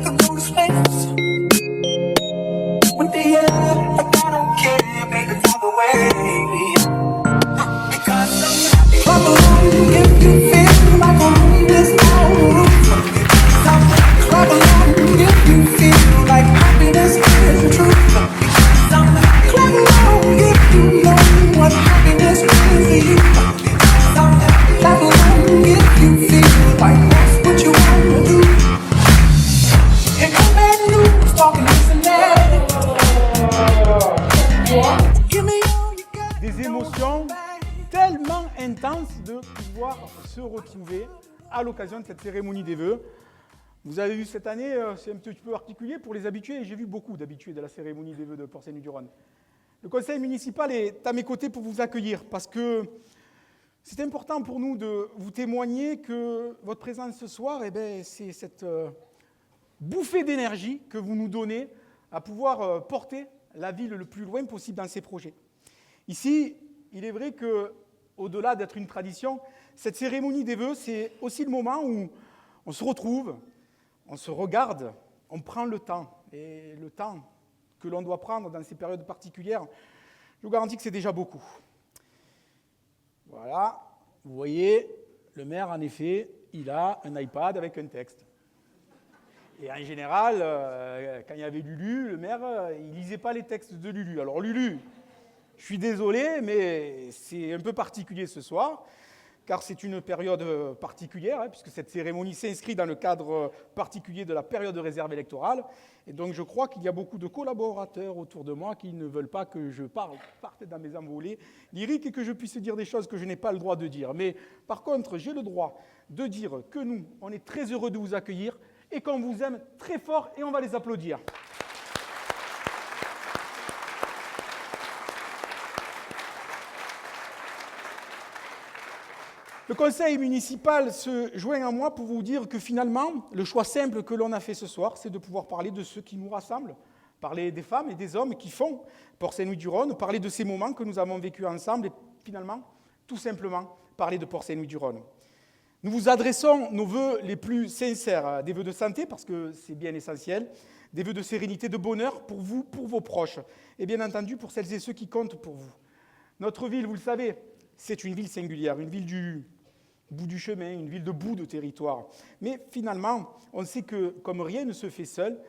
could go to space. With the air, like I don't care, baby, drive away. Because I'm happy. Clap along if you feel like I'm on this now. Clap along if you feel like happiness is the truth. Clap along if you know what happiness means to you. Clap along if you feel like that's what you want to do. Here come bad news, talking this and that. Give me all you got. Des émotions tellement intenses de pouvoir se retrouver à l'occasion de cette cérémonie des vœux. Vous avez vu cette année, c'est un petit peu particulier pour les habitués, et j'ai vu beaucoup d'habitués de la cérémonie des vœux de Port-Saint-Louis-du-Rhône. Le conseil municipal est à mes côtés pour vous accueillir, parce que c'est important pour nous de vous témoigner que votre présence ce soir, c'est cette bouffée d'énergie que vous nous donnez à pouvoir porter la ville le plus loin possible dans ses projets. Ici, il est vrai qu'au-delà d'être une tradition, cette cérémonie des vœux, c'est aussi le moment où on se retrouve, on se regarde, on prend le temps. Et le temps que l'on doit prendre dans ces périodes particulières, je vous garantis que c'est déjà beaucoup. Voilà, vous voyez, le maire, en effet, il a un iPad avec un texte. Et en général, quand il y avait Lulu, le maire, il ne lisait pas les textes de Lulu. Alors Lulu, je suis désolé, mais c'est un peu particulier ce soir, car c'est une période particulière, puisque cette cérémonie s'inscrit dans le cadre particulier de la période de réserve électorale. Et donc je crois qu'il y a beaucoup de collaborateurs autour de moi qui ne veulent pas que je parte dans mes envolées lyriques et que je puisse dire des choses que je n'ai pas le droit de dire. Mais par contre, j'ai le droit de dire que nous, on est très heureux de vous accueillir et qu'on vous aime très fort et on va les applaudir. Le conseil municipal se joint à moi pour vous dire que finalement, le choix simple que l'on a fait ce soir, c'est de pouvoir parler de ce qui nous rassemble, parler des femmes et des hommes qui font Port-Saint-Louis-du-Rhône, parler de ces moments que nous avons vécus ensemble et finalement, tout simplement, parler de Port-Saint-Louis-du-Rhône. Nous vous adressons nos vœux les plus sincères, des vœux de santé, parce que c'est bien essentiel, des vœux de sérénité, de bonheur pour vous, pour vos proches, et bien entendu pour celles et ceux qui comptent pour vous. Notre ville, vous le savez, c'est une ville singulière, une ville du bout du chemin, une ville de bout de territoire. Mais finalement, on sait que comme rien ne se fait seul,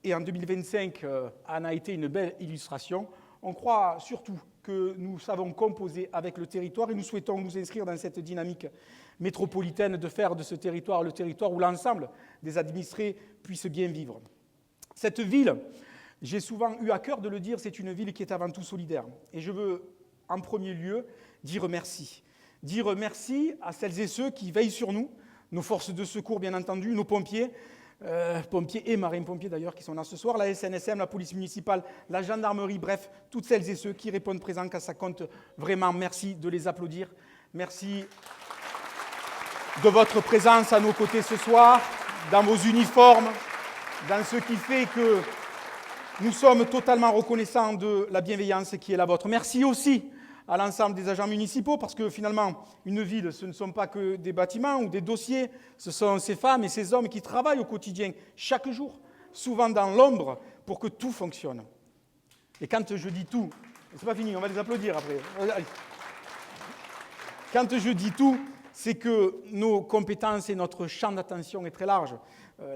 et en 2025 en a été une belle illustration, on croit surtout que nous savons composer avec le territoire et nous souhaitons nous inscrire dans cette dynamique métropolitaine de faire de ce territoire le territoire où l'ensemble des administrés puissent bien vivre. Cette ville, j'ai souvent eu à cœur de le dire, c'est une ville qui est avant tout solidaire. Et je veux en premier lieu dire merci. Dire merci à celles et ceux qui veillent sur nous, nos forces de secours bien entendu, nos pompiers, pompiers et marins-pompiers d'ailleurs qui sont là ce soir, la SNSM, la police municipale, la gendarmerie, bref, toutes celles et ceux qui répondent présents quand ça compte vraiment. Merci de les applaudir. Merci de votre présence à nos côtés ce soir, dans vos uniformes, dans ce qui fait que nous sommes totalement reconnaissants de la bienveillance qui est la vôtre. Merci aussi à l'ensemble des agents municipaux, parce que finalement, une ville, ce ne sont pas que des bâtiments ou des dossiers, ce sont ces femmes et ces hommes qui travaillent au quotidien, chaque jour, souvent dans l'ombre, pour que tout fonctionne. Et quand je dis tout, c'est pas fini, on va les applaudir après. Quand je dis tout, c'est que nos compétences et notre champ d'attention est très large.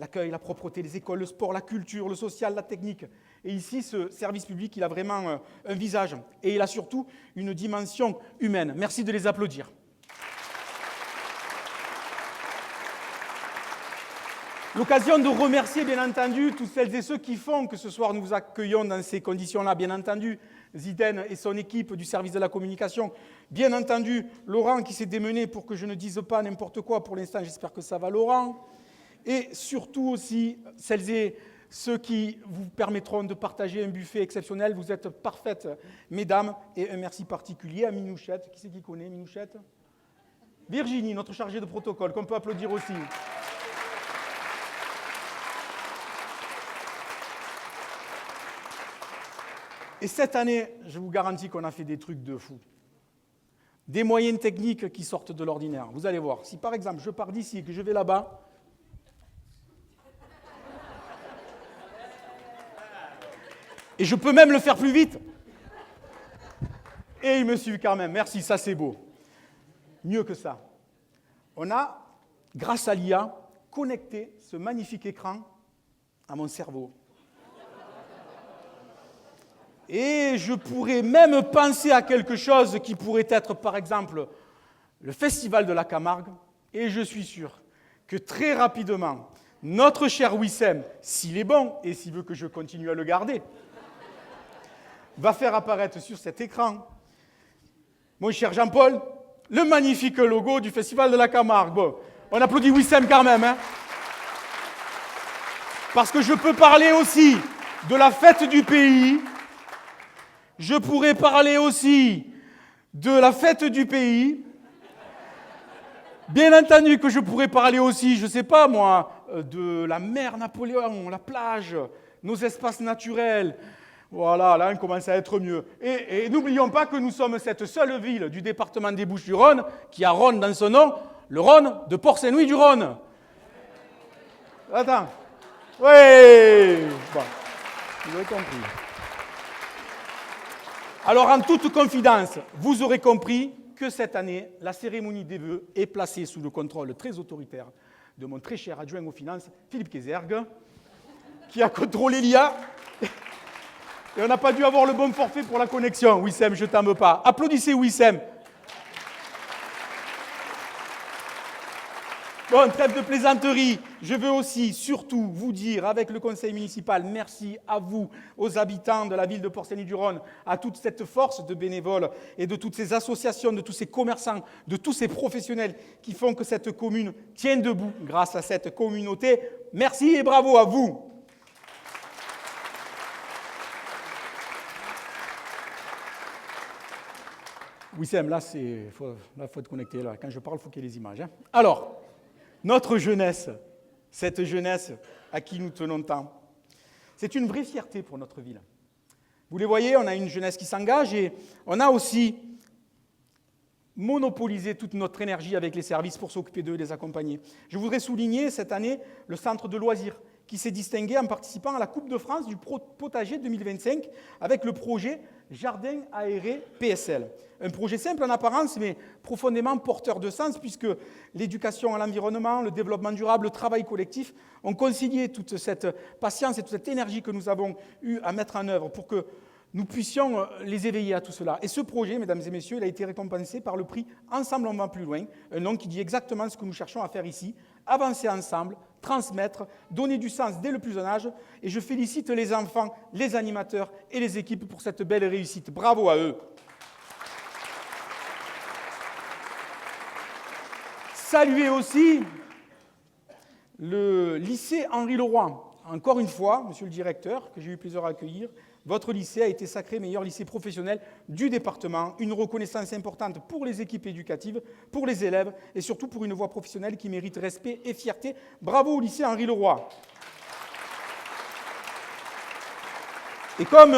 L'accueil, la propreté, les écoles, le sport, la culture, le social, la technique. Et ici, ce service public, il a vraiment un visage. Et il a surtout une dimension humaine. Merci de les applaudir. L'occasion de remercier, bien entendu, toutes celles et ceux qui font que ce soir nous vous accueillons dans ces conditions-là. Bien entendu, Ziden et son équipe du service de la communication. Bien entendu, Laurent qui s'est démené pour que je ne dise pas n'importe quoi. Pour l'instant, j'espère que ça va, Laurent. Et surtout aussi, celles et ceux qui vous permettront de partager un buffet exceptionnel. Vous êtes parfaites, mesdames. Et un merci particulier à Minouchette. Qui c'est qui connaît Minouchette? Virginie, notre chargée de protocole, qu'on peut applaudir aussi. Et cette année, je vous garantis qu'on a fait des trucs de fou. Des moyens techniques qui sortent de l'ordinaire. Vous allez voir. Si par exemple, je pars d'ici et que je vais là-bas, Et je peux même le faire plus vite. Et ils me suivent quand même. Merci, ça c'est beau. Mieux que ça. On a, grâce à l'IA, connecté ce magnifique écran à mon cerveau. Et je pourrais même penser à quelque chose qui pourrait être, par exemple, le Festival de la Camargue. Et je suis sûr que très rapidement, notre cher Wissem, s'il est bon et s'il veut que je continue à le garder, va faire apparaître sur cet écran, mon cher Jean-Paul, le magnifique logo du Festival de la Camargue. Bon, on applaudit Wissem quand même, hein. Parce que je peux parler aussi de la fête du pays. Je pourrais parler aussi de la fête du pays. Bien entendu que je pourrais parler aussi, je ne sais pas moi, de la mer Napoléon, la plage, nos espaces naturels. Voilà, là on commence à être mieux. Et n'oublions pas que nous sommes cette seule ville du département des Bouches-du-Rhône qui a Rhône dans son nom, le Rhône de Port-Saint-Louis-du-Rhône. Attends. Oui. Bon, vous avez compris. Alors en toute confidence, vous aurez compris que cette année, la cérémonie des vœux est placée sous le contrôle très autoritaire de mon très cher adjoint aux finances, Philippe Kézergue, qui a contrôlé l'IA. Et on n'a pas dû avoir le bon forfait pour la connexion. Wissem, je t'en veux pas. Applaudissez Wissem. Bon, trêve de plaisanterie. Je veux aussi, surtout, vous dire, avec le conseil municipal, merci à vous, aux habitants de la ville de Port-Saint-Louis-du-Rhône, à toute cette force de bénévoles et de toutes ces associations, de tous ces commerçants, de tous ces professionnels qui font que cette commune tient debout grâce à cette communauté. Merci et bravo à vous. Wissem, là, faut te connecter. Là. Quand je parle, il faut qu'il y ait les images. Hein. Alors, notre jeunesse, cette jeunesse à qui nous tenons tant, c'est une vraie fierté pour notre ville. Vous les voyez, on a une jeunesse qui s'engage et on a aussi monopolisé toute notre énergie avec les services pour s'occuper d'eux et les accompagner. Je voudrais souligner cette année le centre de loisirs qui s'est distingué en participant à la Coupe de France du potager 2025 avec le projet Jardin aéré PSL. Un projet simple en apparence, mais profondément porteur de sens, puisque l'éducation à l'environnement, le développement durable, le travail collectif ont concilié toute cette patience et toute cette énergie que nous avons eu à mettre en œuvre pour que nous puissions les éveiller à tout cela. Et ce projet, mesdames et messieurs, il a été récompensé par le prix Ensemble on va plus loin, un nom qui dit exactement ce que nous cherchons à faire ici, avancer ensemble, transmettre, donner du sens dès le plus jeune âge. Et je félicite les enfants, les animateurs et les équipes pour cette belle réussite. Bravo à eux. Saluer aussi le lycée Henri Leroy. Encore une fois, monsieur le directeur, que j'ai eu plaisir à accueillir, votre lycée a été sacré meilleur lycée professionnel du département. Une reconnaissance importante pour les équipes éducatives, pour les élèves et surtout pour une voie professionnelle qui mérite respect et fierté. Bravo au lycée Henri Leroy. Et comme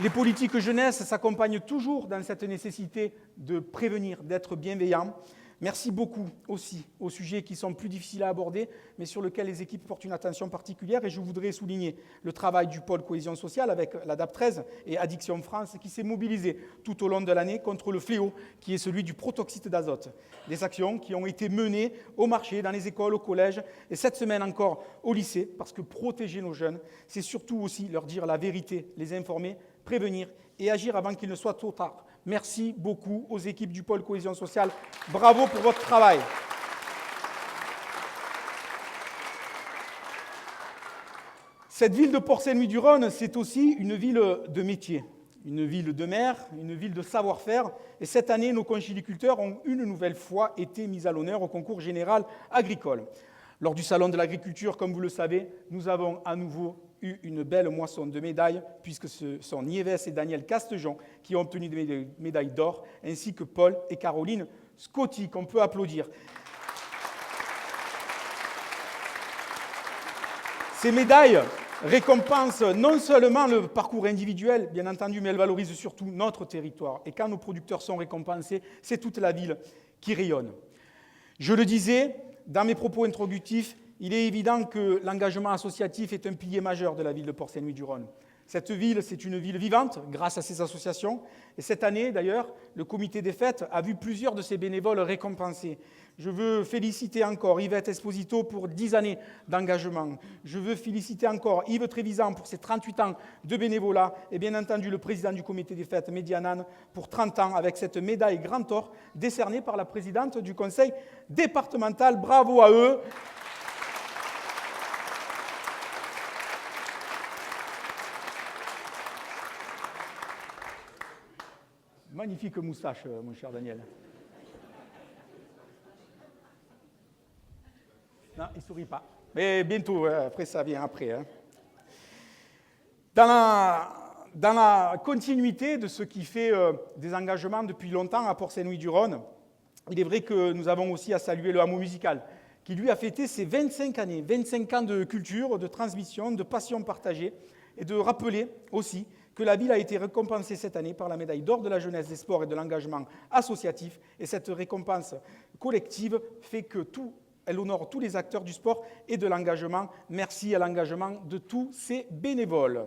les politiques jeunesse s'accompagnent toujours dans cette nécessité de prévenir, d'être bienveillant, merci beaucoup aussi aux sujets qui sont plus difficiles à aborder, mais sur lesquels les équipes portent une attention particulière. Et je voudrais souligner le travail du pôle cohésion sociale avec la DAP 13 et Addiction France qui s'est mobilisé tout au long de l'année contre le fléau qui est celui du protoxyde d'azote. Des actions qui ont été menées au marché, dans les écoles, au collège et cette semaine encore au lycée, parce que protéger nos jeunes, c'est surtout aussi leur dire la vérité, les informer, prévenir et agir avant qu'il ne soit trop tard. Merci beaucoup aux équipes du pôle cohésion sociale. Bravo pour votre travail. Cette ville de Port-Saint-Louis-du-Rhône, c'est aussi une ville de métier, une ville de mer, une ville de savoir-faire. Et cette année, nos conchyliculteurs ont une nouvelle fois été mis à l'honneur au concours général agricole. Lors du Salon de l'agriculture, comme vous le savez, nous avons à nouveau eu une belle moisson de médailles, puisque ce sont Nieves et Daniel Castejon qui ont obtenu des médailles d'or, ainsi que Paul et Caroline Scotti, qu'on peut applaudir. Ces médailles récompensent non seulement le parcours individuel, bien entendu, mais elles valorisent surtout notre territoire. Et quand nos producteurs sont récompensés, c'est toute la ville qui rayonne. Je le disais dans mes propos introductifs, il est évident que l'engagement associatif est un pilier majeur de la ville de Port-Saint-Louis-du-Rhône. Cette ville, c'est une ville vivante grâce à ses associations. Et cette année, d'ailleurs, le comité des fêtes a vu plusieurs de ses bénévoles récompensés. Je veux féliciter encore Yvette Esposito pour 10 années d'engagement. Je veux féliciter encore Yves Trévisan pour ses 38 ans de bénévolat. Et bien entendu, le président du comité des fêtes, Mehdi Hanan, pour 30 ans avec cette médaille Grand Or décernée par la présidente du conseil départemental. Bravo à eux. Magnifique moustache, mon cher Daniel. Non, il ne sourit pas. Mais bientôt, après ça vient après. Hein. Dans la continuité de ce qui fait des engagements depuis longtemps à Port-Saint-Louis-du-Rhône, il est vrai que nous avons aussi à saluer le hameau musical, qui lui a fêté ses 25 années, 25 ans de culture, de transmission, de passion partagée, et de rappeler aussi que la ville a été récompensée cette année par la médaille d'or de la jeunesse, des sports et de l'engagement associatif. Et cette récompense collective fait que elle honore tous les acteurs du sport et de l'engagement. Merci à l'engagement de tous ces bénévoles.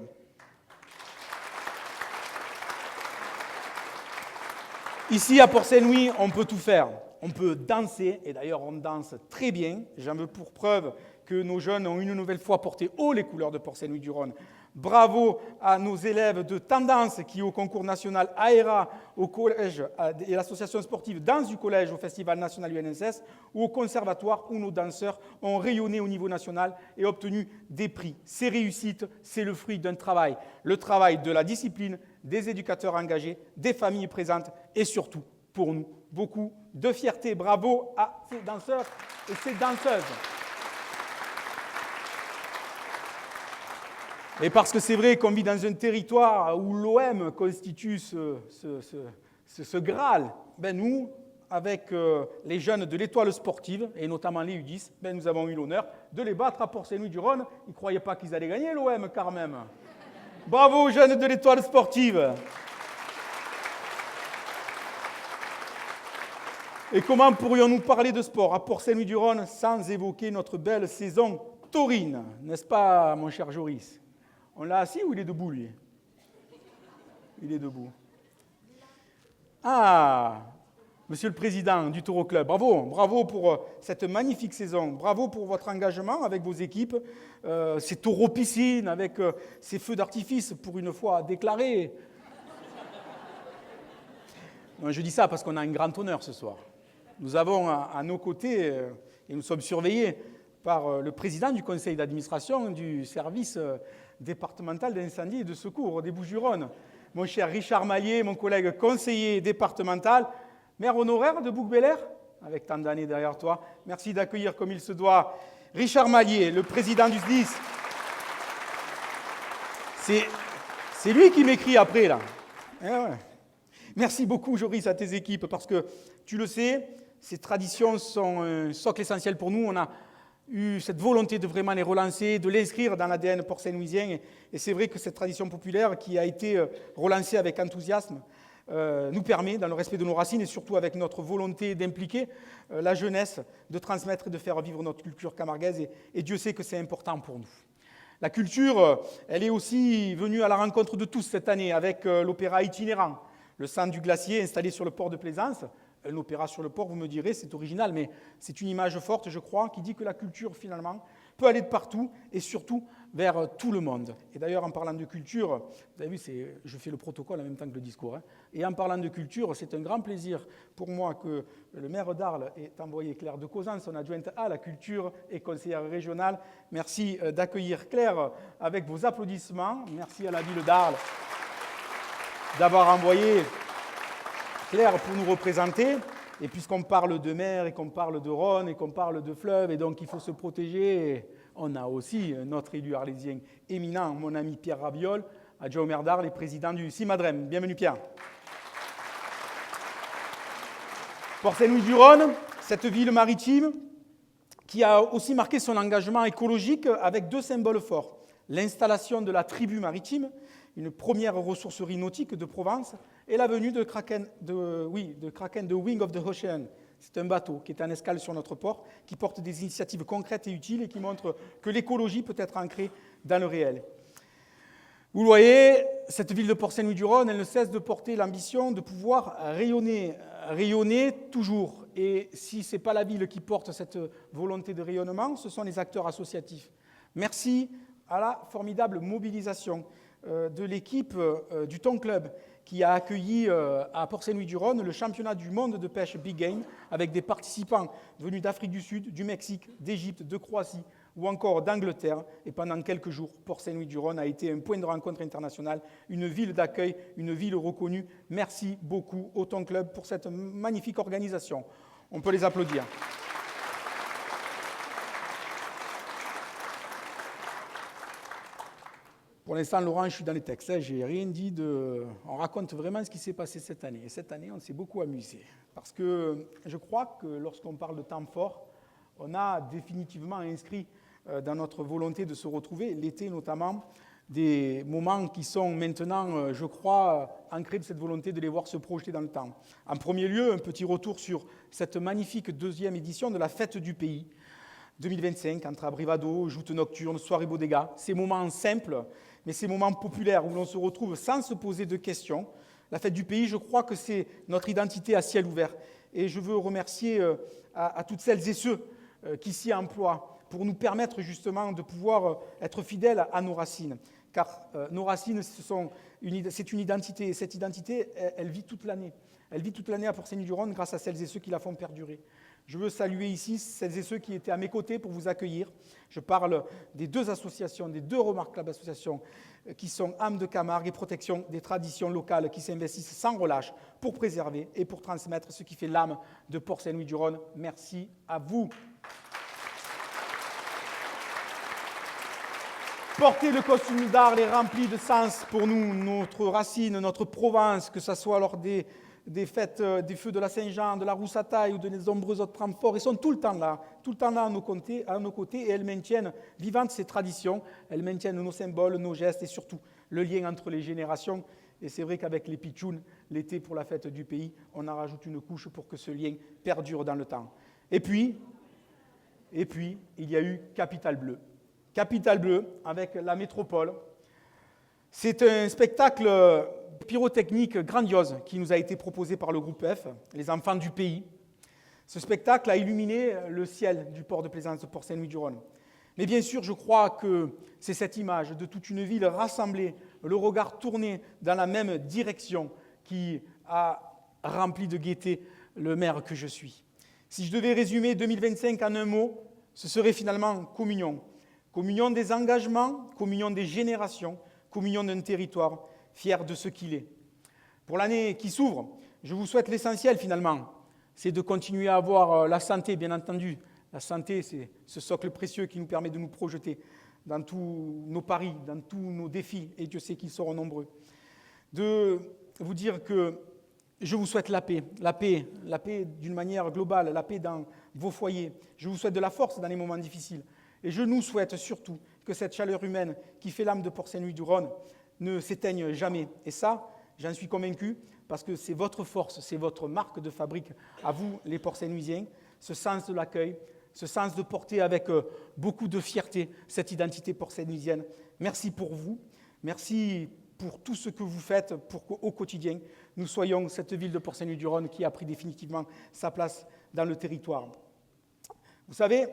Ici, à Port-Saint-Louis, on peut tout faire. On peut danser, et d'ailleurs on danse très bien. J'en veux pour preuve que nos jeunes ont une nouvelle fois porté haut les couleurs de Port-Saint-Louis-du-Rhône. Bravo à nos élèves de tendance qui, au concours national AERA, au collège et l'association sportive Danse du collège au Festival national UNSS, ou au conservatoire où nos danseurs ont rayonné au niveau national et obtenu des prix. Ces réussites, c'est le fruit d'un travail, le travail de la discipline, des éducateurs engagés, des familles présentes et surtout, pour nous, beaucoup de fierté. Bravo à ces danseurs et ces danseuses. Et parce que c'est vrai qu'on vit dans un territoire où l'OM constitue ce Graal, nous, avec les jeunes de l'Étoile sportive, et notamment les U10, nous avons eu l'honneur de les battre à Port-Saint-Louis-du-Rhône. Ils ne croyaient pas qu'ils allaient gagner l'OM quand même. Bravo aux jeunes de l'Étoile sportive. Et comment pourrions-nous parler de sport à Port-Saint-Louis-du-Rhône sans évoquer notre belle saison taurine, n'est-ce pas, mon cher Joris? On l'a assis ou il est debout, lui? Il est debout. Ah, monsieur le président du Taureau Club, bravo pour cette magnifique saison. Bravo pour votre engagement avec vos équipes. Ces taureaux piscines avec ces feux d'artifice, pour une fois déclarés. Non, je dis ça parce qu'on a un grand honneur ce soir. Nous avons à nos côtés, et nous sommes surveillés par le président du conseil d'administration du service départemental d'incendie et de secours des Bouches-du-Rhône, mon cher Richard Mallier, mon collègue conseiller départemental, maire honoraire de Bouc-Bel-Air, avec tant d'années derrière toi. Merci d'accueillir comme il se doit Richard Mallier, le président du SDIS. C'est lui qui m'écrit après, là. Eh ouais. Merci beaucoup, Joris, à tes équipes, parce que, tu le sais, ces traditions sont un socle essentiel pour nous. On a eu cette volonté de vraiment les relancer, de l'inscrire dans l'ADN port-saint-louisien. Et c'est vrai que cette tradition populaire qui a été relancée avec enthousiasme nous permet, dans le respect de nos racines et surtout avec notre volonté d'impliquer la jeunesse, de transmettre et de faire vivre notre culture camarguaise. Et Dieu sait que c'est important pour nous. La culture, elle est aussi venue à la rencontre de tous cette année avec l'opéra itinérant, le Centre du Glacier installé sur le port de Plaisance. Un opéra sur le port, vous me direz, c'est original, mais c'est une image forte, je crois, qui dit que la culture, finalement, peut aller de partout et surtout vers tout le monde. Et d'ailleurs, en parlant de culture, vous avez vu, je fais le protocole en même temps que le discours, hein, et en parlant de culture, c'est un grand plaisir pour moi que le maire d'Arles ait envoyé Claire de Causan, son adjointe à la culture et conseillère régionale. Merci d'accueillir Claire avec vos applaudissements. Merci à la ville d'Arles d'avoir envoyé Claire pour nous représenter. Et puisqu'on parle de mer et qu'on parle de Rhône et qu'on parle de fleuve, et donc il faut se protéger, on a aussi notre élu arlésien éminent, mon ami Pierre Raviol, adjoint au maire d'Arles et président du CIMADREM. Bienvenue Pierre. Port-Saint-Louis-du-Rhône, cette ville maritime qui a aussi marqué son engagement écologique avec deux symboles forts. L'installation de la tribu maritime, une première ressourcerie nautique de Provence, et la venue de Kraken, de Wing of the Ocean, C'est un bateau qui est en escale sur notre port, qui porte des initiatives concrètes et utiles et qui montre que l'écologie peut être ancrée dans le réel. Vous le voyez, cette ville de Port-Saint-Louis-du-Rhône, elle ne cesse de porter l'ambition de pouvoir rayonner toujours. Et si ce n'est pas la ville qui porte cette volonté de rayonnement, ce sont les acteurs associatifs. Merci à la formidable mobilisation de l'équipe du Thon Club qui a accueilli à Port-Saint-Louis-du-Rhône le championnat du monde de pêche Big Game avec des participants venus d'Afrique du Sud, du Mexique, d'Égypte, de Croatie ou encore d'Angleterre. Et pendant quelques jours, Port-Saint-Louis-du-Rhône a été un point de rencontre international, une ville d'accueil, une ville reconnue. Merci beaucoup au Thon Club pour cette magnifique organisation. On peut les applaudir. Pour l'instant, Laurent, je suis dans les textes. Je n'ai rien dit de... On raconte vraiment ce qui s'est passé cette année. Et cette année, on s'est beaucoup amusé. Parce que je crois que lorsqu'on parle de temps fort, on a définitivement inscrit dans notre volonté de se retrouver, l'été notamment, des moments qui sont maintenant, je crois, ancrés de cette volonté de les voir se projeter dans le temps. En premier lieu, un petit retour sur cette magnifique deuxième édition de la Fête du Pays 2025, entre abrivado, joutes nocturnes, soirées bodega. Ces moments simples, mais ces moments populaires où l'on se retrouve sans se poser de questions. La Fête du Pays, je crois que c'est notre identité à ciel ouvert. Et je veux remercier à toutes celles et ceux qui s'y emploient pour nous permettre justement de pouvoir être fidèles à nos racines. Car nos racines, c'est une identité. Et cette identité, elle vit toute l'année. Elle vit toute l'année à Port-Saint-Louis-du-Rhône grâce à celles et ceux qui la font perdurer. Je veux saluer ici celles et ceux qui étaient à mes côtés pour vous accueillir. Je parle des deux associations, des deux remarquables associations qui sont Âmes de Camargue et Protection des traditions locales qui s'investissent sans relâche pour préserver et pour transmettre ce qui fait l'âme de Port-Saint-Louis-du-Rhône. Merci à vous. Porter le costume d'Arles est rempli de sens pour nous, notre racine, notre Provence, que ce soit lors des fêtes, des feux de la Saint-Jean, de la Roussataille ou de nombreux autres temps forts. Ils sont tout le temps là à nos côtés et elles maintiennent vivantes ces traditions, elles maintiennent nos symboles, nos gestes et surtout le lien entre les générations. Et c'est vrai qu'avec les pitchouns, l'été pour la Fête du Pays, on en rajoute une couche pour que ce lien perdure dans le temps. Et puis il y a eu Capitale Bleue. Capitale Bleue avec la métropole. C'est un spectacle pyrotechnique grandiose qui nous a été proposé par le groupe F, les enfants du pays. Ce spectacle a illuminé le ciel du port de plaisance de Port-Saint-Louis-du-Rhône. Mais bien sûr, je crois que c'est cette image de toute une ville rassemblée, le regard tourné dans la même direction qui a rempli de gaieté le maire que je suis. Si je devais résumer 2025 en un mot, ce serait finalement communion. Communion des engagements, communion des générations, communion d'un territoire fier de ce qu'il est. Pour l'année qui s'ouvre, je vous souhaite l'essentiel finalement, c'est de continuer à avoir la santé, bien entendu. La santé, c'est ce socle précieux qui nous permet de nous projeter dans tous nos paris, dans tous nos défis, et Dieu sait qu'ils seront nombreux. De vous dire que je vous souhaite la paix d'une manière globale, la paix dans vos foyers. Je vous souhaite de la force dans les moments difficiles. Et je nous souhaite surtout que cette chaleur humaine qui fait l'âme de Port-Saint-Louis-du-Rhône ne s'éteigne jamais. Et ça, j'en suis convaincu, parce que c'est votre force, c'est votre marque de fabrique à vous, les Port-Saint-Louisiens, ce sens de l'accueil, ce sens de porter avec beaucoup de fierté cette identité port-saint-louisienne. Merci pour vous, merci pour tout ce que vous faites pour qu'au quotidien, nous soyons cette ville de Port-Saint-Louis-du-Rhône qui a pris définitivement sa place dans le territoire. Vous savez,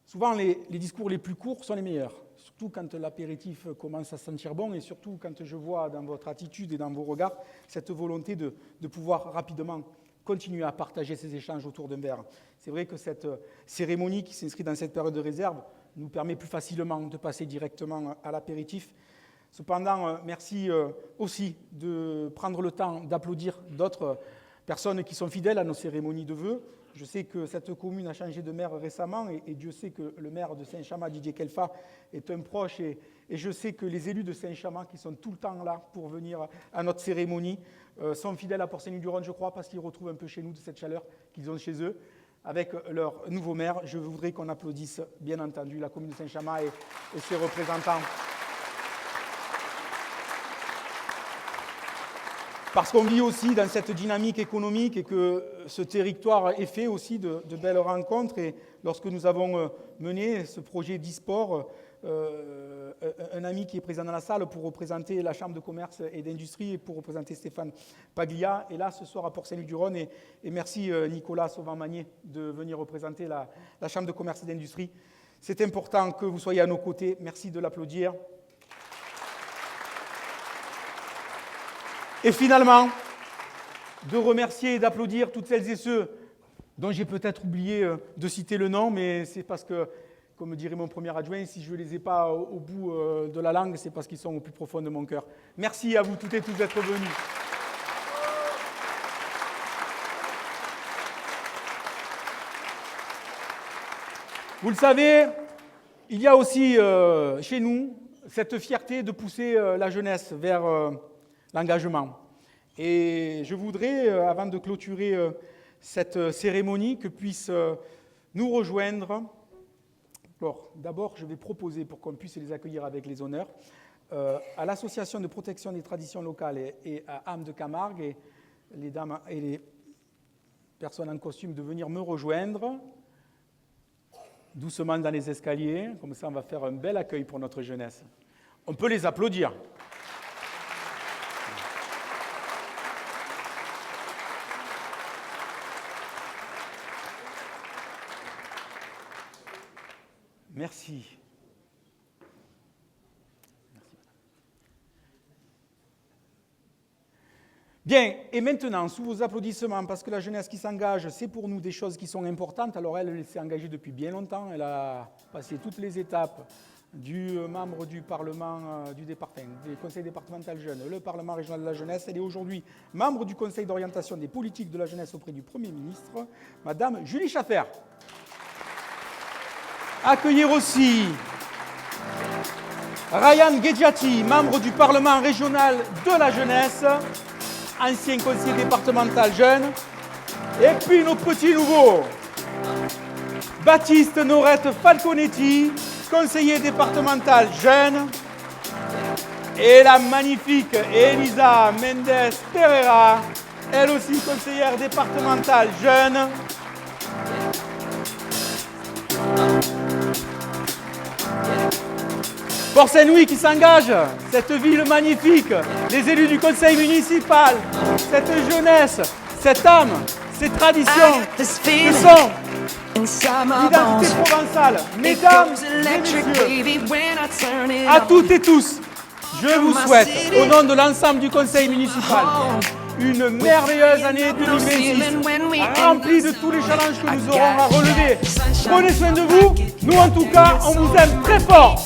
souvent les discours les plus courts sont les meilleurs, surtout quand l'apéritif commence à sentir bon et surtout quand je vois dans votre attitude et dans vos regards cette volonté de pouvoir rapidement continuer à partager ces échanges autour d'un verre. C'est vrai que cette cérémonie qui s'inscrit dans cette période de réserve nous permet plus facilement de passer directement à l'apéritif. Cependant, merci aussi de prendre le temps d'applaudir d'autres personnes qui sont fidèles à nos cérémonies de vœux. Je sais que cette commune a changé de maire récemment et Dieu sait que le maire de Saint-Chamas, Didier Kelfa, est un proche et je sais que les élus de Saint-Chamas qui sont tout le temps là pour venir à notre cérémonie sont fidèles à Port-Saint-Louis-du-Rhône, je crois, parce qu'ils retrouvent un peu chez nous de cette chaleur qu'ils ont chez eux. Avec leur nouveau maire, je voudrais qu'on applaudisse, bien entendu, la commune de Saint-Chamas et ses représentants. parce qu'on vit aussi dans cette dynamique économique et que ce territoire est fait aussi de belles rencontres. Et lorsque nous avons mené ce projet d'e-sport, un ami qui est présent dans la salle pour représenter la Chambre de commerce et d'industrie et pour représenter Stéphane Paglia est là ce soir à Port-Saint-Loup-du-Rhône. Et merci Nicolas Sauvan-Magnier de venir représenter la Chambre de commerce et d'industrie. C'est important que vous soyez à nos côtés. Merci de l'applaudir. Et finalement, de remercier et d'applaudir toutes celles et ceux dont j'ai peut-être oublié de citer le nom, mais c'est parce que, comme dirait mon premier adjoint, si je ne les ai pas au bout de la langue, c'est parce qu'ils sont au plus profond de mon cœur. Merci à vous toutes et tous d'être venus. Vous le savez, il y a aussi chez nous cette fierté de pousser la jeunesse vers l'engagement. Et je voudrais, avant de clôturer cette cérémonie, que puissent nous rejoindre. Alors, d'abord, je vais proposer, pour qu'on puisse les accueillir avec les honneurs, à l'Association de protection des traditions locales et à âme de Camargue, et les dames et les personnes en costume de venir me rejoindre doucement dans les escaliers. Comme ça, on va faire un bel accueil pour notre jeunesse. On peut les applaudir. Merci. Bien, et maintenant, sous vos applaudissements, parce que la jeunesse qui s'engage, c'est pour nous des choses qui sont importantes. Alors elle s'est engagée depuis bien longtemps, elle a passé toutes les étapes du membre du Parlement du conseil départemental jeune, le Parlement régional de la jeunesse. Elle est aujourd'hui membre du conseil d'orientation des politiques de la jeunesse auprès du Premier ministre, Madame Julie Schaffer. Accueillir aussi Ryan Ghedjati, membre du Parlement régional de la jeunesse, ancien conseiller départemental jeune. Et puis nos petits nouveaux, Baptiste Norette Falconetti, conseiller départemental jeune, et la magnifique Elisa Mendes Pereira, elle aussi conseillère départementale jeune. Port-Saint-Louis qui s'engage, cette ville magnifique, les élus du conseil municipal, cette jeunesse, cette âme, ces traditions que sont l'identité provençale. Mesdames et messieurs, à toutes et tous, je vous souhaite, au nom de l'ensemble du conseil municipal, une merveilleuse année 2026, remplie de tous les challenges que nous aurons à relever. Prenez soin de vous, nous en tout cas, on vous aime très fort.